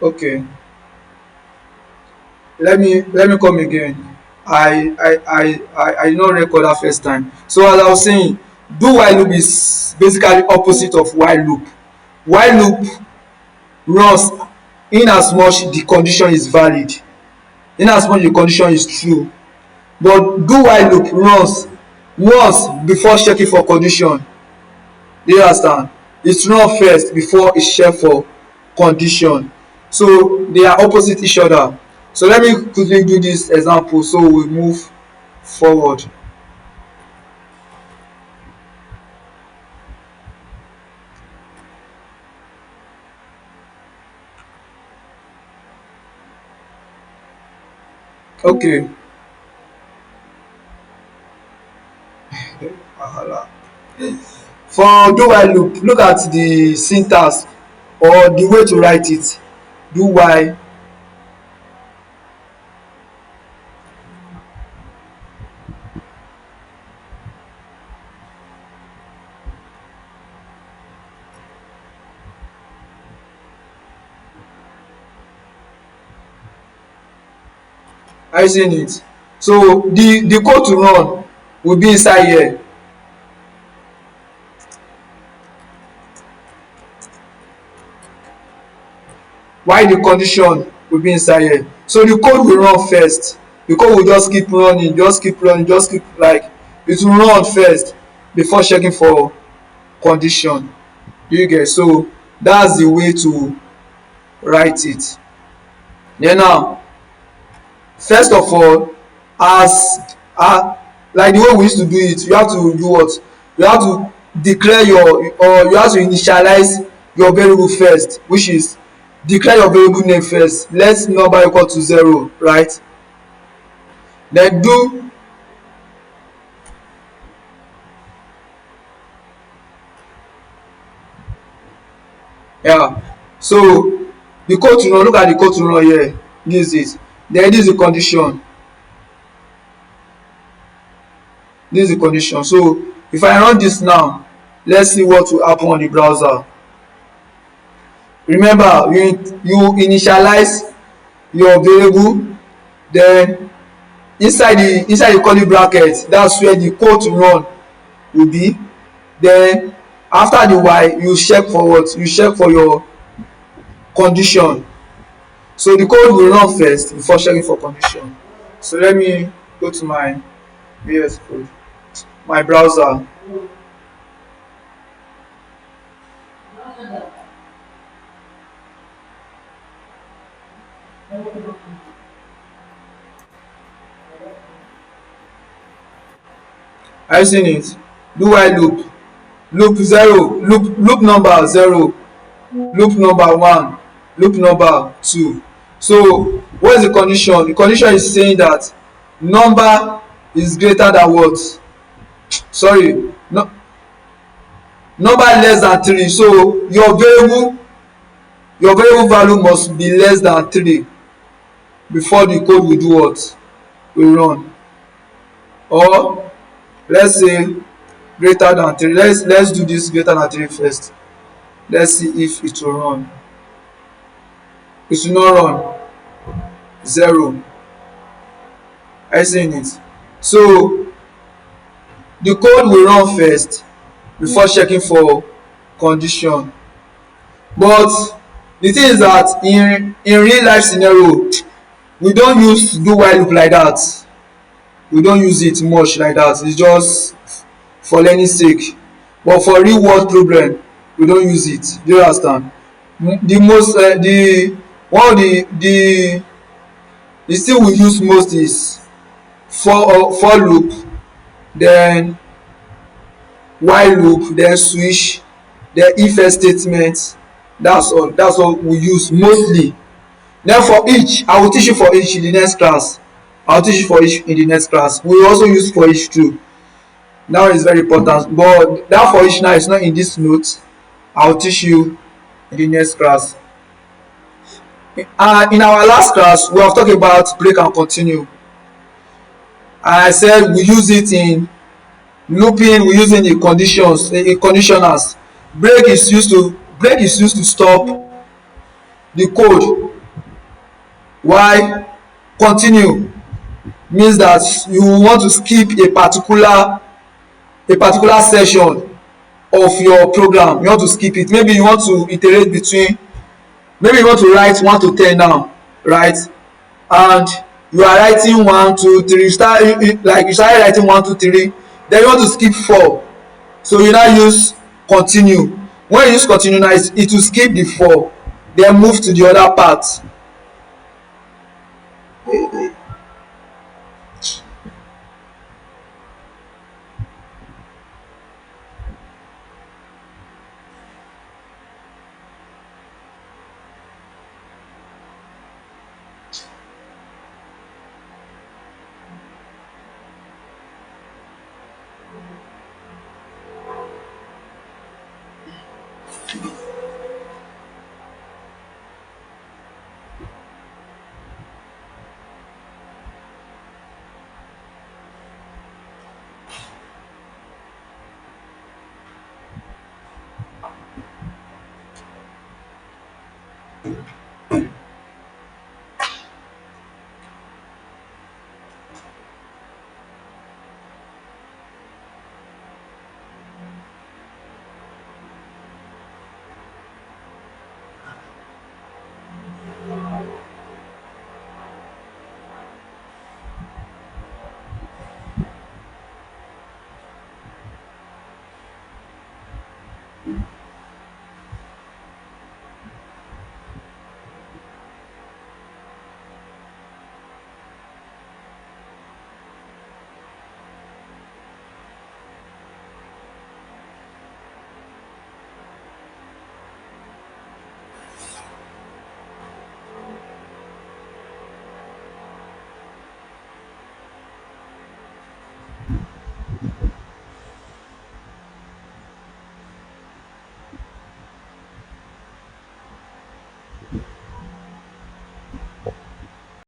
Okay, let me come again. I did not record that first time. So as I was saying, do while loop is basically opposite of while loop. While loop runs in as much the condition is valid, in as much the condition is true. But do while loop runs once before checking for condition. Do you understand? It run first before it check for condition. So they are opposite each other. So let me quickly do this example so we move forward. Okay. Wahala. For do while loop, look at the syntax or the way to write it. Do while, are you seeing it? So the code to run will be inside here. While the condition will be inside here. So the code will run first. The code will just keep running, just keep running, just keep like it will run first before checking for condition. Do you get? So that's the way to write it. Then now, first of all, as like the way we used to do it, you have to do what? You have to declare your, or you have to initialize your variable first, which is declare your variable name first. Let number equal to 0, right? Then do, yeah. So the code to run, look at the code to run here. This is it. Then this is the condition. This is the condition. So if I run this now, let's see what will happen on the browser. Remember, you initialize your variable, then inside the curly bracket, that's where the code to run will be. Then after the while, you check for what? You check for your condition. So the code will run first before checking for condition. So let me go to my VS Code, my browser. Are you seeing it? Do while loop. Loop 0, loop number 0, loop number 1, loop number 2. So what is the condition? The condition is saying that number is greater than what? Sorry, no, number less than 3. So your variable value must be less than 3 before the code will do what? Will run. Or let's say greater than 3. Let's do this greater than 3 first. Let's see if it will run. It will not run. 0. Are you seeing it? So the code will run first before checking for condition. But the thing is that in real life scenario, we don't use do while loop like that. We don't use it much like that. It's just for learning sake. But for real world problem, we don't use it. Do you understand? The most the one of the thing we use most is for loop, then while loop, then switch, then if else statement. That's all we use mostly. Then for each, I will teach you for each in the next class. I'll teach you for each in the next class. We will also use for each too. That one is very important, but that for each now is not in this note. I'll teach you in the next class. In our last class, we have talked about break and continue. And I said we use it in looping, we use it in conditions, in conditionals. Break is used to stop the code while continue means that you want to skip a particular session of your program. You want to skip it. Maybe you want to iterate between, maybe you want to write 1 to 10 now, right? And you are writing 1 2 3, you started writing 1 2 3, then you want to skip 4, so you now use continue. When you use continue now, it will skip the 4, then move to the other part.